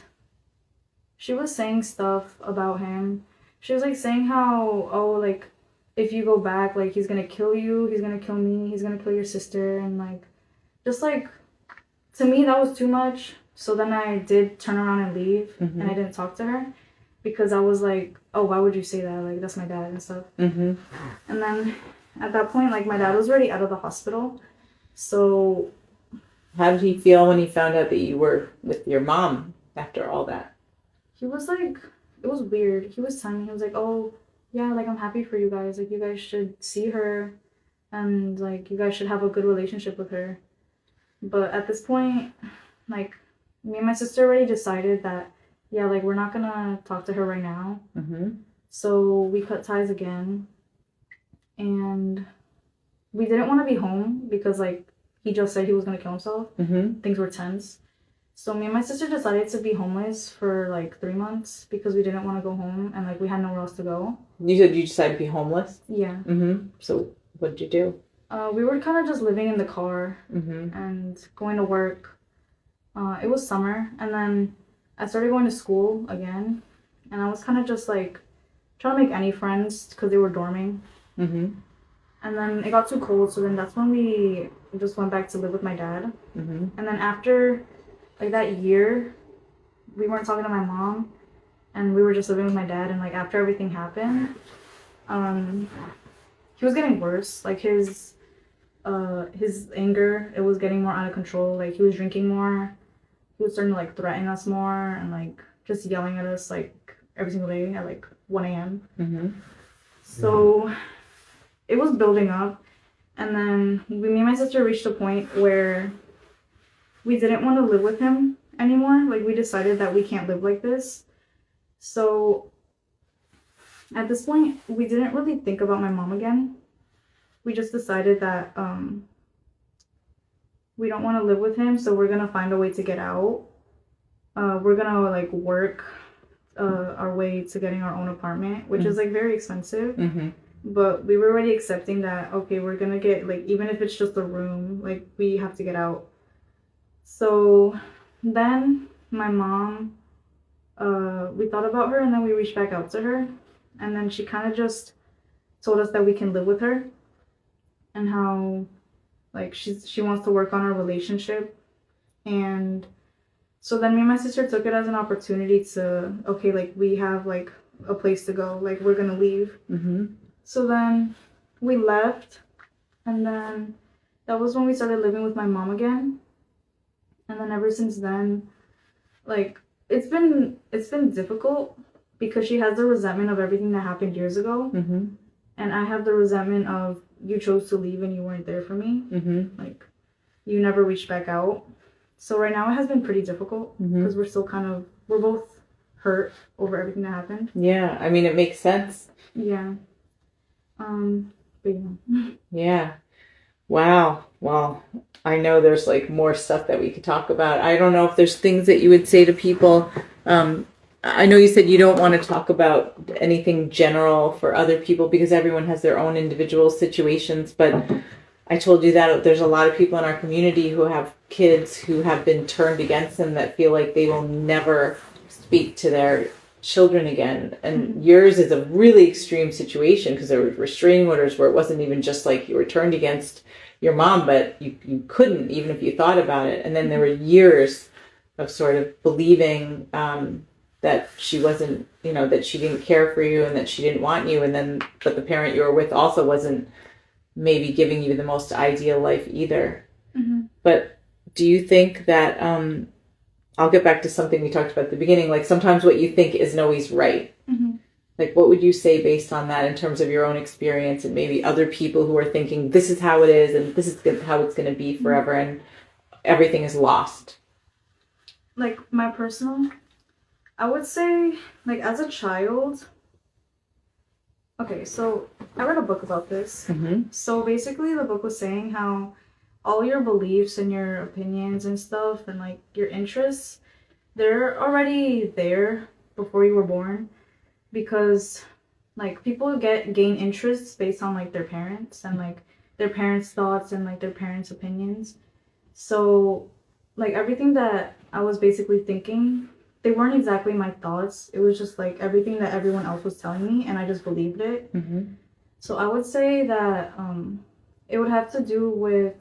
she was saying stuff about him. She was, like, saying how, oh, like, if you go back, like, he's gonna kill you, he's gonna kill me, he's gonna kill your sister, and, like, just, like, to me, that was too much. So then I did turn around and leave, and I didn't talk to her, because I was like, oh, why would you say that? Like, that's my dad and stuff. And then, at that point, like, my dad was already out of the hospital, so... How did he feel when he found out that you were with your mom after all that? He was like, it was weird. He was telling me, he was like, oh, yeah, like, I'm happy for you guys. Like, you guys should see her, and, like, you guys should have a good relationship with her. But at this point, like, me and my sister already decided that, yeah, like, we're not gonna talk to her right now. So we cut ties again. And we didn't want to be home because, like, he just said he was going to kill himself. Things were tense. So me and my sister decided to be homeless for, like, 3 months because we didn't want to go home and, like, we had nowhere else to go. You said you decided to be homeless? Yeah. So what did you do? We were kind of just living in the car and going to work. It was summer, and then I started going to school again, and I was kind of just, like, trying to make any friends because they were dorming. And then it got too cold, so then that's when we just went back to live with my dad. And then after, like, that year, we weren't talking to my mom, and we were just living with my dad. And, like, after everything happened, he was getting worse. Like, his anger, it was getting more out of control. Like, he was drinking more. He was starting to, like, threaten us more and, like, just yelling at us, like, every single day at, like, 1 a.m. So... it was building up, and then me and my sister reached a point where we didn't want to live with him anymore. Like, we decided that we can't live like this. So at this point, we didn't really think about my mom again. We just decided that we don't want to live with him, so we're going to find a way to get out. We're going to, like, work our way to getting our own apartment, which is, like, very expensive. But we were already accepting that, okay, we're gonna get, like, even if it's just a room, like, we have to get out. So then my mom, we thought about her and then we reached back out to her. And then she kind of just told us that we can live with her and how, like, she wants to work on our relationship. And so then me and my sister took it as an opportunity to, okay, like, we have, like, a place to go. Like, we're going to leave. Mm-hmm. So then we left. And then that was when we started living with my mom again. And then ever since then, like, it's been difficult because she has the resentment of everything that happened years ago. Mm-hmm. And I have the resentment of you chose to leave and you weren't there for me. Mm-hmm. Like, you never reached back out. So right now it has been pretty difficult because we're still we're both hurt over everything that happened. Yeah, I mean, it makes sense. Yeah. But yeah. Yeah. Wow. Well, I know there's like more stuff that we could talk about. I don't know if there's things that you would say to people. I know you said you don't want to talk about anything general for other people because everyone has their own individual situations, but I told you that there's a lot of people in our community who have kids who have been turned against them that feel like they will never speak to their children again. And yours is a really extreme situation because there were restraining orders where it wasn't even just like you were turned against your mom, but you couldn't even if you thought about it. And then there were years of sort of believing that she wasn't, that she didn't care for you and that she didn't want you. And then, but the parent you were with also wasn't maybe giving you the most ideal life either. Mm-hmm. But do you think that, I'll get back to something we talked about at the beginning, like sometimes what you think isn't always right. Mm-hmm. Like what would you say based on that in terms of your own experience and maybe other people who are thinking this is how it is and this is how it's going to be forever and everything is lost? Like my personal, I would say, like as a child, okay, so I read a book about this. Mm-hmm. So basically the book was saying how all your beliefs and your opinions and stuff and like your interests, they're already there before you were born because like people gain interests based on like their parents and like their parents' thoughts and like their parents' opinions. So like everything that I was basically thinking, they weren't exactly my thoughts. It was just like everything that everyone else was telling me and I just believed it. Mm-hmm. So I would say that it would have to do with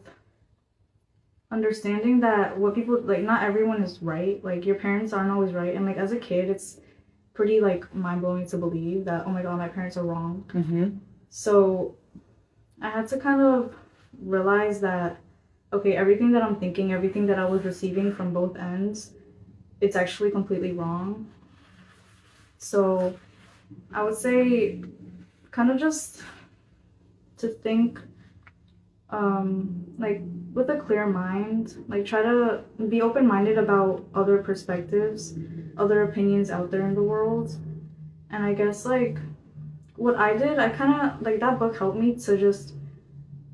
understanding that what people like, not everyone is right. Like your parents aren't always right. And like as a kid, it's pretty like mind-blowing to believe that, oh my god, my parents are wrong. Mm-hmm. So I had to kind of realize that, okay, everything that I'm thinking, everything that I was receiving from both ends, it's actually completely wrong. So I would say kind of just to think like with a clear mind, like try to be open-minded about other perspectives, other opinions out there in the world. And I guess like what I did, I kind of like that book helped me to just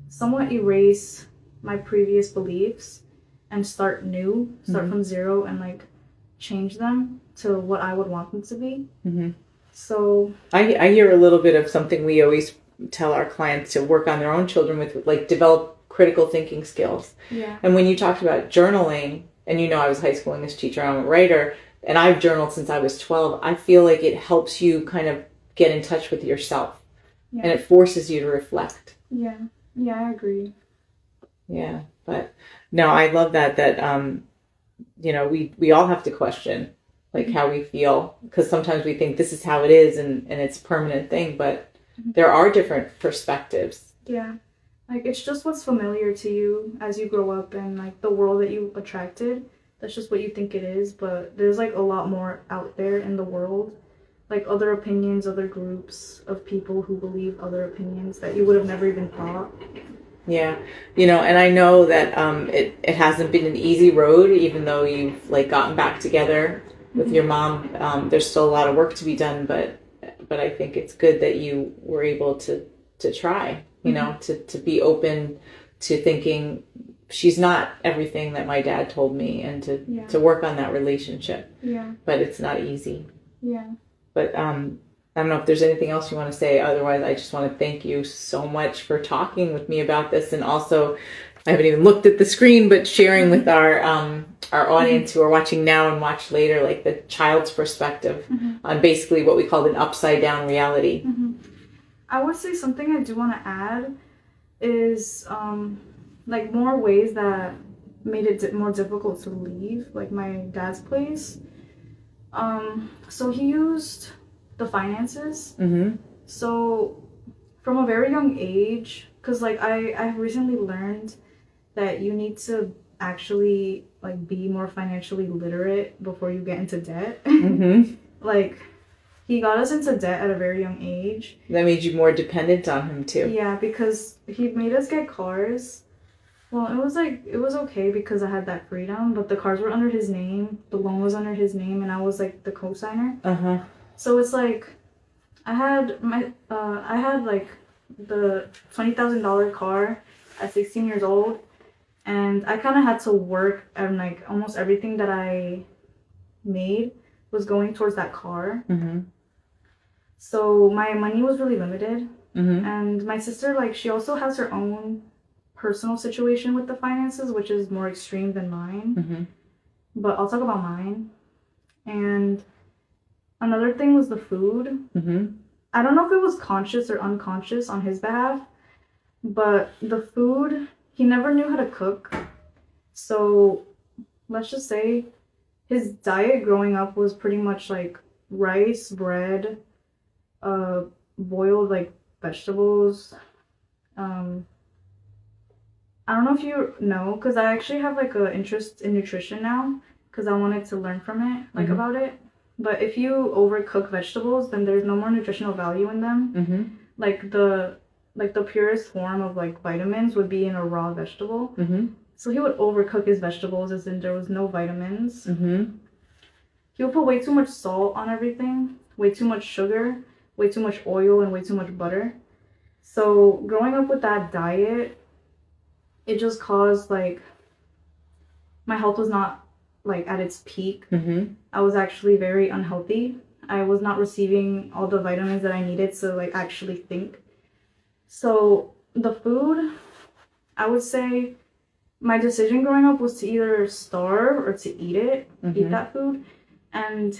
somewhat erase my previous beliefs and start from zero and like change them to what I would want them to be. Mm-hmm. So I hear a little bit of something we always tell our clients to work on their own children with, like develop critical thinking skills. Yeah. And when you talked about journaling, and I was a high school English teacher, I'm a writer, and I've journaled since I was 12, I feel like it helps you kind of get in touch with yourself. Yeah. And it forces you to reflect. Yeah. Yeah, I agree. Yeah. But no, I love that we all have to question like how we feel, because sometimes we think this is how it is and it's a permanent thing, but there are different perspectives. Yeah. Like it's just what's familiar to you as you grow up and like the world that you attracted. That's just what you think it is, but there's like a lot more out there in the world. Like other opinions, other groups of people who believe other opinions that you would have never even thought. Yeah. And I know that it hasn't been an easy road, even though you've like gotten back together with your mom. There's still a lot of work to be done, but I think it's good that you were able to try, to be open to thinking she's not everything that my dad told me, and to work on that relationship. Yeah. But it's not easy. Yeah. But I don't know if there's anything else you want to say. Otherwise, I just want to thank you so much for talking with me about this, and also I haven't even looked at the screen, but sharing with our audience who are watching now and watch later, like the child's perspective on basically what we call an upside down reality. I would say something I do want to add is like more ways that made it more difficult to leave, like my dad's place. So he used the finances. So from a very young age, because like I've recently learned that you need to actually like be more financially literate before you get into debt. Like he got us into debt at a very young age. That made you more dependent on him too. Yeah, because he made us get cars. Well, it was okay because I had that freedom, but the cars were under his name, the loan was under his name, and I was like the co-signer. So it's like I had like the $20,000 car at 16 years old, and I kind of had to work, and like almost everything that I made was going towards that car. So my money was really limited. And my sister, like, she also has her own personal situation with the finances, which is more extreme than mine. But I'll talk about mine. And another thing was the food. I don't know if it was conscious or unconscious on his behalf, but the food, he never knew how to cook. So let's just say his diet growing up was pretty much like rice, bread, boiled like vegetables. I don't know if you know, because I actually have like an interest in nutrition now, because I wanted to learn from it, like about it. But if you overcook vegetables, then there's no more nutritional value in them. Like the purest form of like vitamins would be in a raw vegetable. So he would overcook his vegetables as in there was no vitamins. He would put way too much salt on everything, way too much sugar, way too much oil, and way too much butter. So growing up with that diet, it just caused like my health was not like at its peak. I was actually very unhealthy. I was not receiving all the vitamins that I needed to like actually think. So the food, I would say my decision growing up was to either starve or to eat that food. And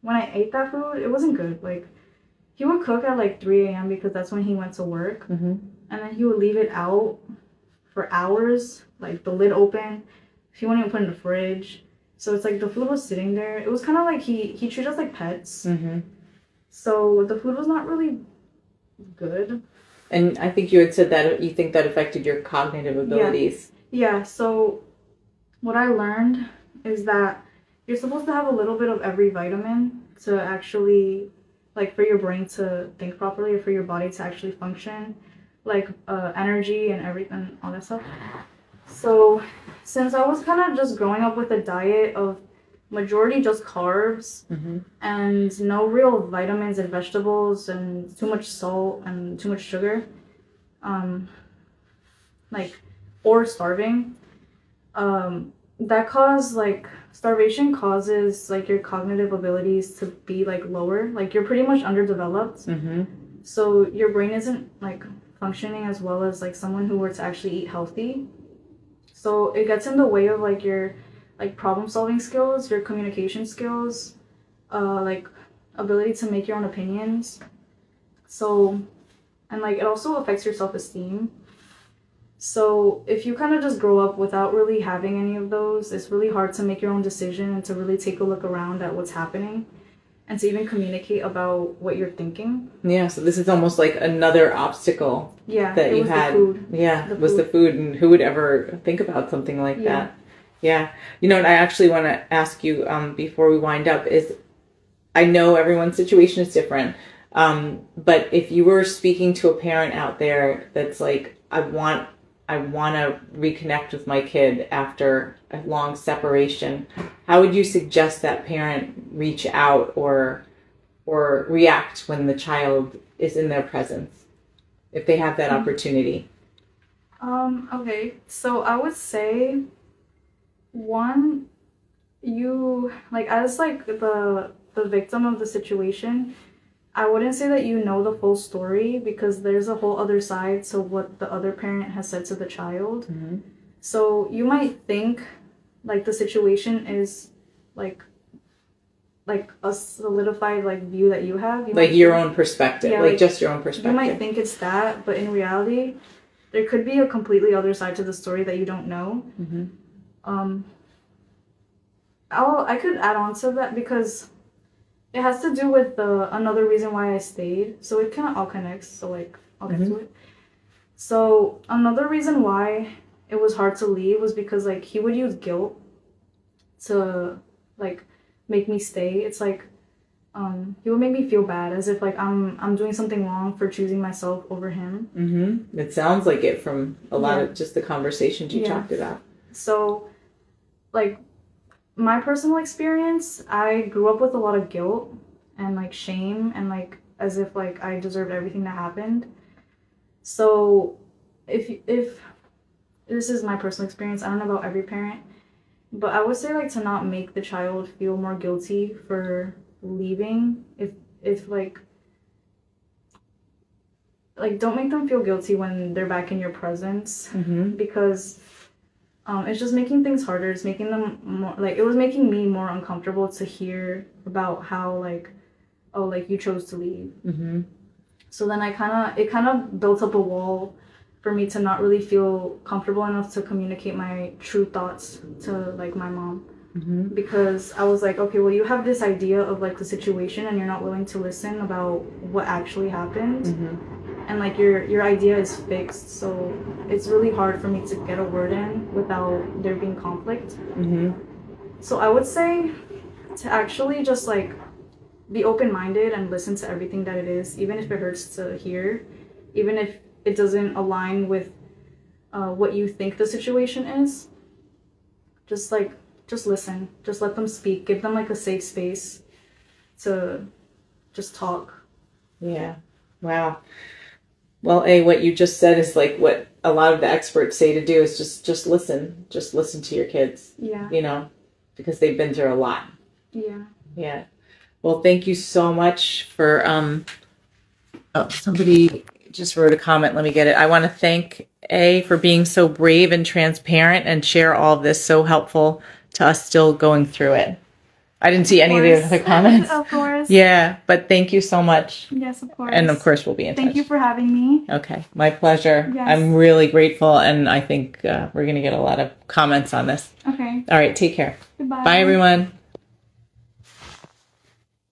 when I ate that food, it wasn't good. Like he would cook at like 3 a.m. because that's when he went to work. And then he would leave it out for hours, like the lid open. He wouldn't even put it in the fridge. So it's like the food was sitting there. It was kind of like he treated us like pets. So the food was not really good. And I think you had said that you think that affected your cognitive abilities. Yeah, so what I learned is that you're supposed to have a little bit of every vitamin to actually, like, for your brain to think properly or for your body to actually function, like energy and everything, all that stuff. So since I was kind of just growing up with a diet of majority just carbs and no real vitamins and vegetables and too much salt and too much sugar, or starving, that caused like starvation causes like your cognitive abilities to be like lower, like you're pretty much underdeveloped. So your brain isn't like functioning as well as like someone who were to actually eat healthy. So it gets in the way of like your like problem solving skills, your communication skills, like ability to make your own opinions. So, and like it also affects your self-esteem. So if you kind of just grow up without really having any of those, it's really hard to make your own decision and to really take a look around at what's happening and to even communicate about what you're thinking. Yeah, so this is almost like another obstacle that you had. The food. Yeah, it was the food, and who would ever think about something like that? Yeah. You know, and I actually want to ask you before we wind up is, I know everyone's situation is different, but if you were speaking to a parent out there that's like, I want to reconnect with my kid after a long separation, how would you suggest that parent reach out or react when the child is in their presence, if they have that opportunity? Okay, so I would say, one, you, like, as like the victim of the situation, I wouldn't say that you know the full story because there's a whole other side to what the other parent has said to the child. Mm-hmm. So you might think like the situation is like a solidified like view that you have. You Like might your think, own perspective, yeah, like just your own perspective. you might think it's that, but in reality, there could be a completely other side to the story that you don't know. Mm-hmm. I could add on to that because it has to do with another reason why I stayed. So it kind of all connects. So like I'll get to it. So another reason why it was hard to leave was because like he would use guilt to like make me stay. It's like he would make me feel bad as if like I'm doing something wrong for choosing myself over him. Mm-hmm. It sounds like it from a lot of just the conversations you talked about. So like my personal experience, I grew up with a lot of guilt and like shame and like as if like I deserved everything that happened. So if this is my personal experience, I don't know about every parent, but I would say like to not make the child feel more guilty for leaving. If like don't make them feel guilty when they're back in your presence, because it's just making things harder. It's making them more like it was making me more uncomfortable to hear about how like, oh, like you chose to leave. So then it kind of built up a wall for me to not really feel comfortable enough to communicate my true thoughts to like my mom. Because I was like, okay, well, you have this idea of like the situation and you're not willing to listen about what actually happened. And like your idea is fixed, so it's really hard for me to get a word in without there being conflict. So I would say to actually just like be open-minded and listen to everything that it is, even if it hurts to hear, even if it doesn't align with what you think the situation is. Just listen, just let them speak, give them like a safe space to just talk. Yeah. Wow. Well, what you just said is like what a lot of the experts say to do is just listen. Just listen to your kids. Yeah. You know, because they've been through a lot. Yeah. Yeah. Well, thank you so much for somebody just wrote a comment. Let me get it. I want to thank for being so brave and transparent and share all of this, so helpful to us still going through it. I didn't see any of the other comments. Of course. Yeah, but thank you so much. Yes, of course. And of course, we'll be in touch. Thank you for having me. Okay, my pleasure. Yes. I'm really grateful, and I think we're going to get a lot of comments on this. Okay. All right, take care. Goodbye. Bye, everyone.